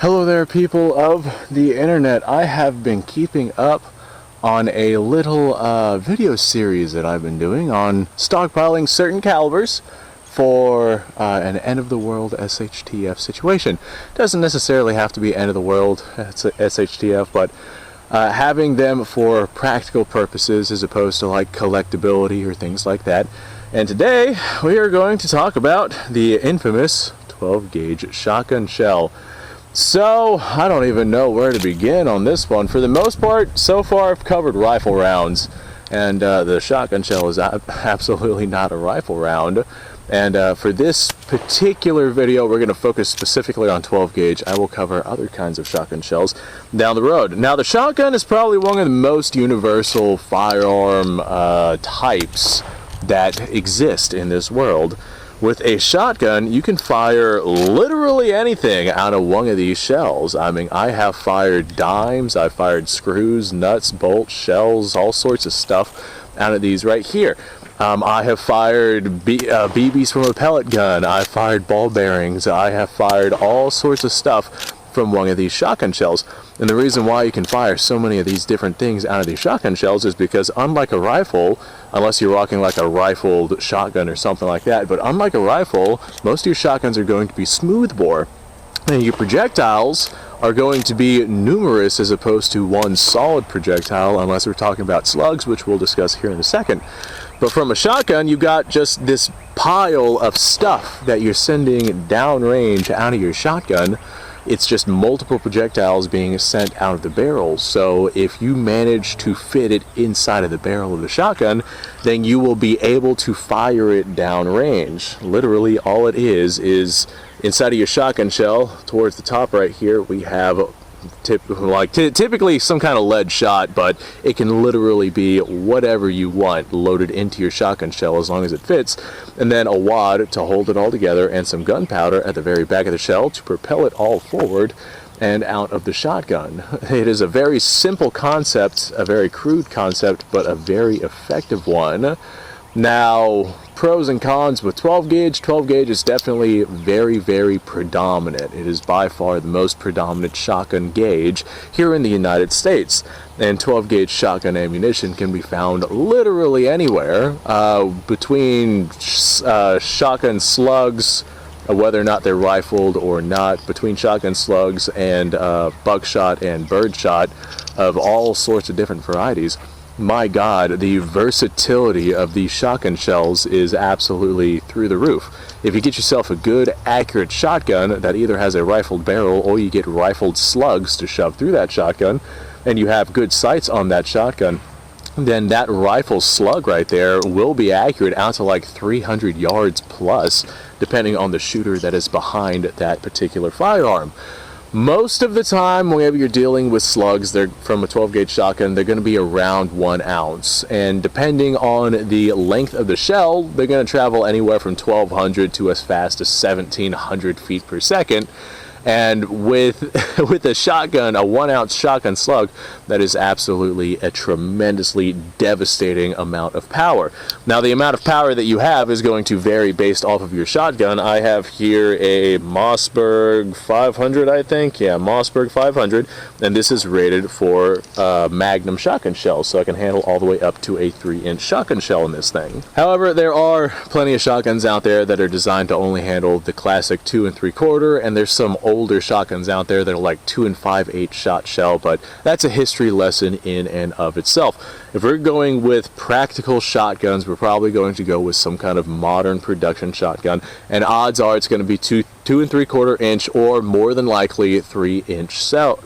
Hello there, people of the internet. I have been keeping up on a little video series that I've been doing on stockpiling certain calibers for an end-of-the-world SHTF situation. Doesn't necessarily have to be end-of-the-world SHTF, but having them for practical purposes as opposed to like collectability or things like that. And today we are going to talk about the infamous 12-gauge shotgun shell. So, I don't even know where to begin on this one. For the most part, so far I've covered rifle rounds, and the shotgun shell is absolutely not a rifle round. And for this particular video, we're going to focus specifically on 12 gauge. I will cover other kinds of shotgun shells down the road. Now, the shotgun is probably one of the most universal firearm types that exist in this world. With a shotgun, you can fire literally anything out of one of these shells. I mean, I have fired dimes, I've fired screws, nuts, bolts, shells, all sorts of stuff out of these right here. I have fired BBs from a pellet gun, I've fired ball bearings, I have fired all sorts of stuff from one of these shotgun shells. And the reason why you can fire so many of these different things out of these shotgun shells is because, unlike a rifle, unless you're rocking like a rifled shotgun or something like that, but unlike a rifle, most of your shotguns are going to be smoothbore, and your projectiles are going to be numerous as opposed to one solid projectile, unless we're talking about slugs, which we'll discuss here in a second. But from a shotgun, you've got just this pile of stuff that you're sending downrange out of your shotgun. It's just multiple projectiles being sent out of the barrel. So if you manage to fit it inside of the barrel of the shotgun, then you will be able to fire it downrange. Literally, all it is inside of your shotgun shell, towards the top right here, we have typically some kind of lead shot, but it can literally be whatever you want loaded into your shotgun shell as long as it fits, and then a wad to hold it all together and some gunpowder at the very back of the shell to propel it all forward and out of the shotgun. It is a very simple concept, a very crude concept, but a very effective one. Now, pros and cons with 12 gauge. 12 gauge is definitely very, very predominant. It is by far the most predominant shotgun gauge here in the United States. And 12 gauge shotgun ammunition can be found literally anywhere, between shotgun slugs, whether or not they're rifled or not, between shotgun slugs and buckshot and birdshot of all sorts of different varieties. My God, the versatility of these shotgun shells is absolutely through the roof. If you get yourself a good, accurate shotgun that either has a rifled barrel or you get rifled slugs to shove through that shotgun, and you have good sights on that shotgun, then that rifle slug right there will be accurate out to like 300 yards plus, depending on the shooter that is behind that particular firearm. Most of the time, whenever you're dealing with slugs, they're from a 12 gauge shotgun, they're going to be around 1 ounce. And depending on the length of the shell, they're going to travel anywhere from 1,200 to as fast as 1,700 feet per second. And with a shotgun, a 1 ounce shotgun slug, that is absolutely a tremendously devastating amount of power. Now, the amount of power that you have is going to vary based off of your shotgun. I have here a Mossberg 500, I think. Yeah, Mossberg 500. And this is rated for Magnum shotgun shells, so I can handle all the way up to a 3-inch shotgun shell in this thing. However, there are plenty of shotguns out there that are designed to only handle the classic 2 3/4, and there's some older shotguns out there that are like 2 5/8 shot shell, but that's a history lesson in and of itself. If we're going with practical shotguns, we're probably going to go with some kind of modern production shotgun, and odds are it's going to be 2 3/4 inch or more than likely 3-inch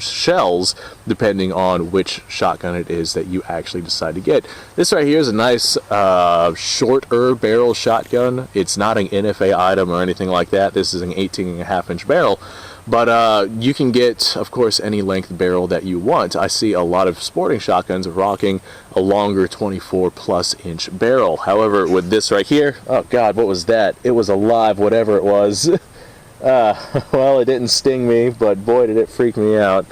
shells, depending on which shotgun it is that you actually decide to get. This right here is a nice shorter barrel shotgun. It's not an NFA item or anything like that. This is an 18.5-inch barrel. But you can get, of course, any length barrel that you want. I see a lot of sporting shotguns rocking a longer 24+ inch barrel. However, with this right here, oh God, what was that? It was alive, whatever it was. Well, it didn't sting me, but boy, did it freak me out.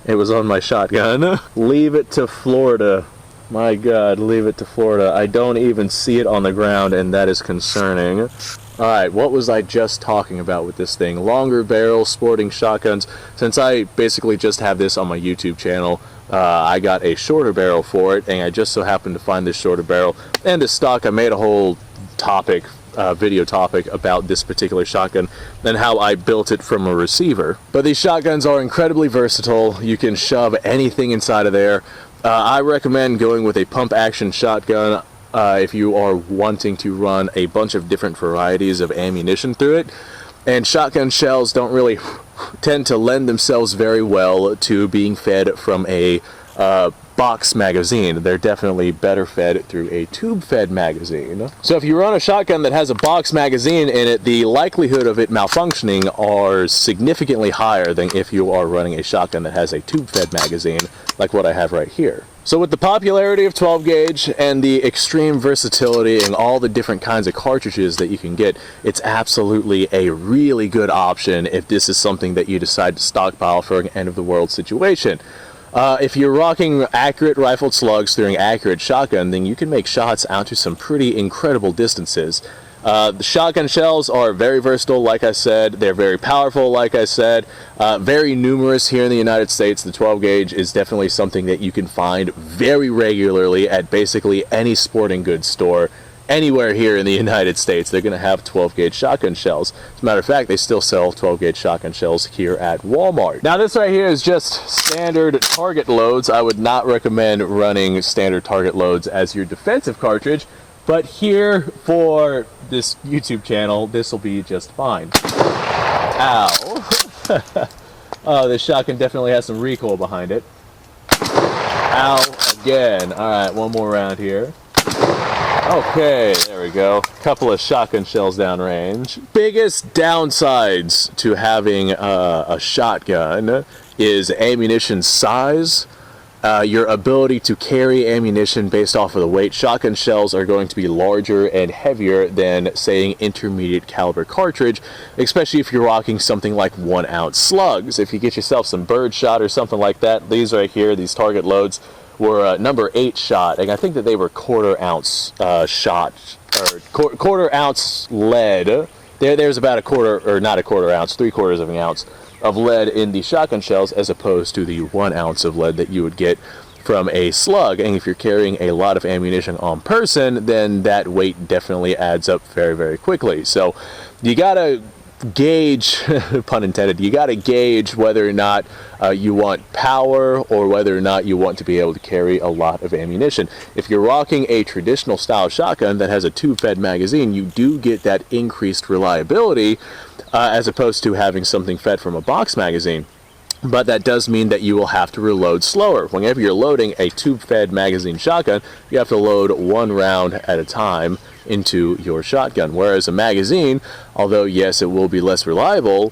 It was on my shotgun. Leave it to Florida. My God, leave it to Florida. I don't even see it on the ground, and that is concerning. Alright, what was I just talking about with this thing? Longer barrel sporting shotguns. Since I basically just have this on my YouTube channel, I got a shorter barrel for it, and I just so happened to find this shorter barrel. And this stock, I made a whole topic, video topic about this particular shotgun and how I built it from a receiver. But these shotguns are incredibly versatile. You can shove anything inside of there. I recommend going with a pump action shotgun if you are wanting to run a bunch of different varieties of ammunition through it. And shotgun shells don't really tend to lend themselves very well to being fed from a box magazine. They're definitely better fed through a tube-fed magazine. So if you run a shotgun that has a box magazine in it, the likelihood of it malfunctioning are significantly higher than if you are running a shotgun that has a tube-fed magazine, like what I have right here. So with the popularity of 12 gauge and the extreme versatility and all the different kinds of cartridges that you can get, it's absolutely a really good option if this is something that you decide to stockpile for an end-of-the-world situation. If you're rocking accurate rifled slugs through an accurate shotgun, then you can make shots out to some pretty incredible distances. The shotgun shells are very versatile, like I said. They're very powerful, like I said. Very numerous here in the United States. The 12 gauge is definitely something that you can find very regularly at basically any sporting goods store. Anywhere here in the United States, they're going to have 12 gauge shotgun shells. As a matter of fact, they still sell 12 gauge shotgun shells here at Walmart. Now this right here is just standard target loads. I would not recommend running standard target loads as your defensive cartridge, but here for this YouTube channel, this will be just fine. Ow. Oh, this shotgun definitely has some recoil behind it. Ow, again. Alright, one more round here. Okay, there we go. Couple of shotgun shells downrange. Biggest downsides to having a shotgun is ammunition size. Your ability to carry ammunition based off of the weight. Shotgun shells are going to be larger and heavier than, say, an intermediate caliber cartridge, especially if you're rocking something like 1 ounce slugs. If you get yourself some bird shot or something like that, these right here, these target loads, were number 8 shot, and I think that they were 1/4 ounce shot, or 1/4 ounce lead. There's about a quarter, or not a 1/4 ounce, 3/4 of an ounce of lead in the shotgun shells, as opposed to the 1 ounce of lead that you would get from a slug. And if you're carrying a lot of ammunition on person, then that weight definitely adds up very, very quickly. So you gotta gauge, pun intended, you gotta gauge whether or not you want power or whether or not you want to be able to carry a lot of ammunition. If you're rocking a traditional style shotgun that has a tube-fed magazine, you do get that increased reliability as opposed to having something fed from a box magazine. But that does mean that you will have to reload slower. Whenever you're loading a tube-fed magazine shotgun, you have to load 1 round at a time into your shotgun. Whereas a magazine, although yes, it will be less reliable,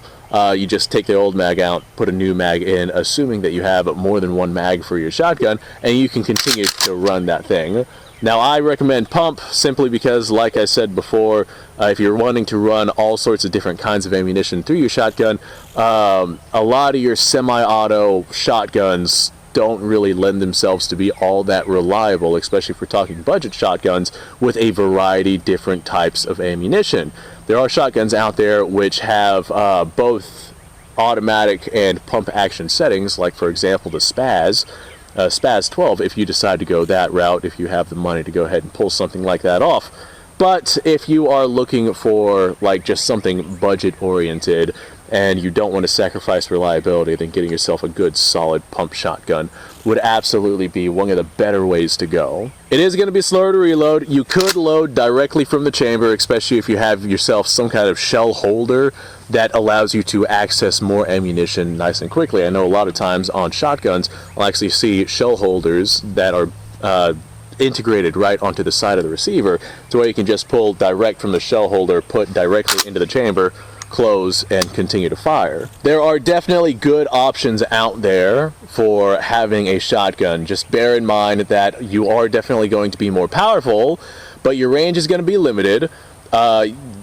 you just take the old mag out, put a new mag in, assuming that you have more than 1 mag for your shotgun, and you can continue to run that thing. Now, I recommend pump simply because, like I said before, if you're wanting to run all sorts of different kinds of ammunition through your shotgun, a lot of your semi-auto shotguns don't really lend themselves to be all that reliable, especially if we're talking budget shotguns with a variety of different types of ammunition. There are shotguns out there which have both automatic and pump action settings, like for example the Spaz 12, if you decide to go that route, if you have the money to go ahead and pull something like that off. But if you are looking for like just something budget oriented and you don't want to sacrifice reliability, then getting yourself a good solid pump shotgun would absolutely be one of the better ways to go. It is going to be slower to reload. You could load directly from the chamber, especially if you have yourself some kind of shell holder that allows you to access more ammunition nice and quickly. I know a lot of times on shotguns I'll actually see shell holders that are integrated right onto the side of the receiver, to where you can just pull direct from the shell holder, put directly into the chamber, close, and continue to fire. There are definitely good options out there for having a shotgun. Just bear in mind that you are definitely going to be more powerful, but your range is going to be limited.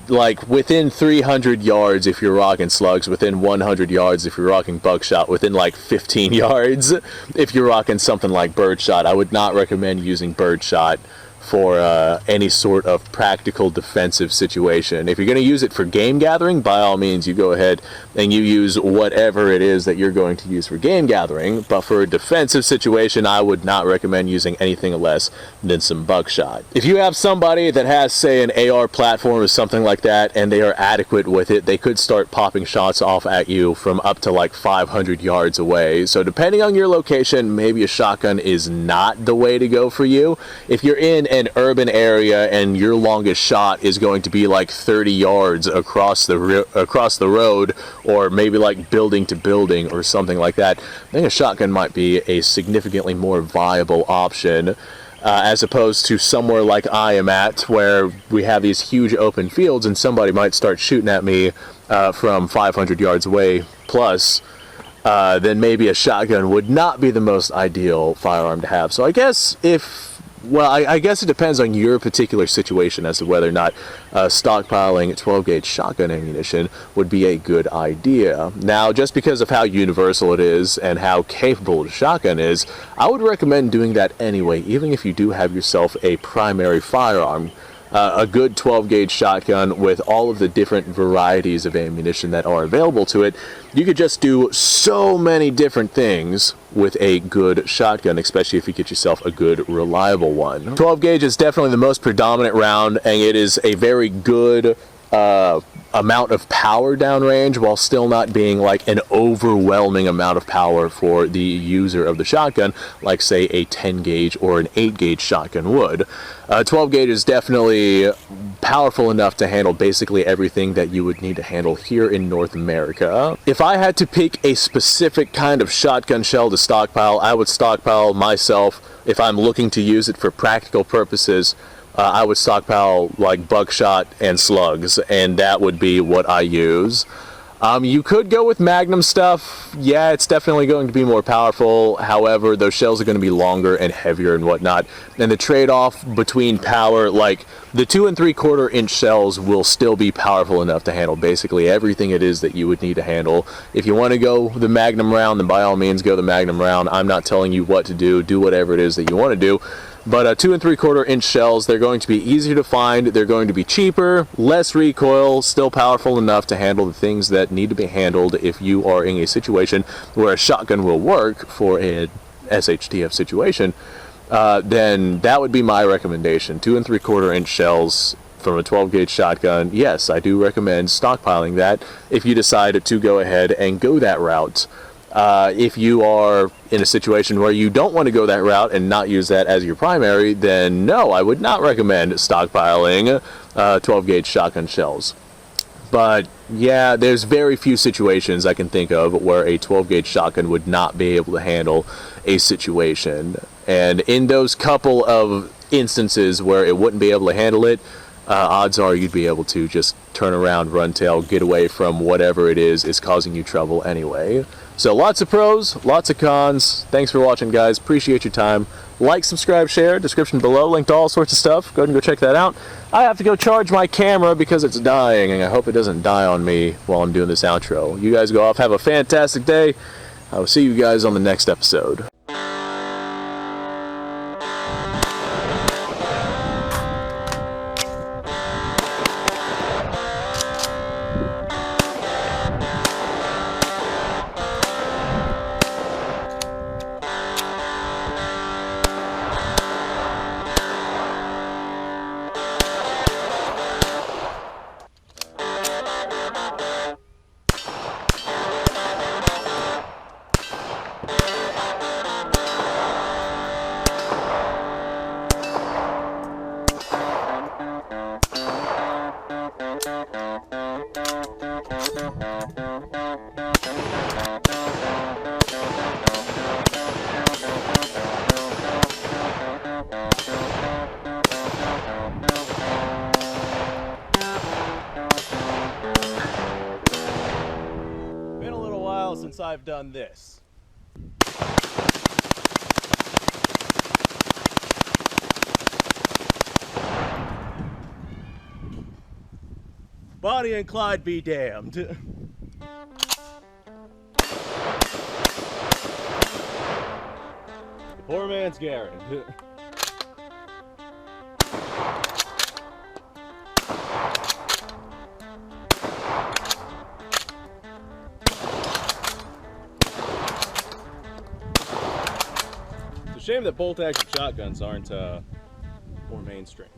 Like within 300 yards if you're rocking slugs, within 100 yards if you're rocking buckshot, within like 15 yards if you're rocking something like birdshot. I would not recommend using birdshot for any sort of practical defensive situation. If you're going to use it for game gathering, by all means you go ahead and you use whatever it is that you're going to use for game gathering, but for a defensive situation I would not recommend using anything less than some buckshot. If you have somebody that has, say, an AR platform or something like that and they are adequate with it, they could start popping shots off at you from up to like 500 yards away. So depending on your location, maybe a shotgun is not the way to go for you. If you're in an urban area and your longest shot is going to be like 30 yards across the road, or maybe like building to building or something like that, I think a shotgun might be a significantly more viable option, as opposed to somewhere like I am at, where we have these huge open fields and somebody might start shooting at me from 500 yards away plus. Then maybe a shotgun would not be the most ideal firearm to have. So I guess I guess it depends on your particular situation as to whether or not stockpiling 12 gauge shotgun ammunition would be a good idea. Now, just because of how universal it is and how capable the shotgun is, I would recommend doing that anyway, even if you do have yourself a primary firearm. A good 12 gauge shotgun with all of the different varieties of ammunition that are available to it, you could just do so many different things with a good shotgun, especially if you get yourself a good reliable one. 12 gauge is definitely the most predominant round, and it is a very good amount of power downrange while still not being like an overwhelming amount of power for the user of the shotgun, like say a 10 gauge or an 8 gauge shotgun would. 12 gauge is definitely powerful enough to handle basically everything that you would need to handle here in North America. If I had to pick a specific kind of shotgun shell to stockpile, I would stockpile myself, if I'm looking to use it for practical purposes, I would stockpile like buckshot and slugs, and that would be what I use. You could go with Magnum stuff. Yeah, it's definitely going to be more powerful. However, those shells are going to be longer and heavier and whatnot. And the trade-off between power, like the 2 3/4 inch shells will still be powerful enough to handle basically everything it is that you would need to handle. If you want to go the Magnum round, then by all means go the Magnum round. I'm not telling you what to do. Do whatever it is that you want to do. But 2 3/4 inch shells, they're going to be easier to find, they're going to be cheaper, less recoil, still powerful enough to handle the things that need to be handled if you are in a situation where a shotgun will work for an SHTF situation. Then that would be my recommendation. 2 3/4 inch shells from a 12 gauge shotgun. Yes, I do recommend stockpiling that if you decide to go ahead and go that route. If you are in a situation where you don't want to go that route and not use that as your primary, then no, I would not recommend stockpiling 12 gauge shotgun shells. But yeah, there's very few situations I can think of where a 12 gauge shotgun would not be able to handle a situation. And in those couple of instances where it wouldn't be able to handle it, odds are you'd be able to just turn around, run tail, get away from whatever it is causing you trouble anyway. So lots of pros, lots of cons. Thanks for watching, guys. Appreciate your time. Like, subscribe, share. Description below, link to all sorts of stuff. Go ahead and go check that out. I have to go charge my camera because it's dying, and I hope it doesn't die on me while I'm doing this outro. You guys go off. Have a fantastic day. I will see you guys on the next episode. Since I've done this. Bonnie and Clyde be damned. Poor man's Garen. It's a shame that bolt-action shotguns aren't more mainstream.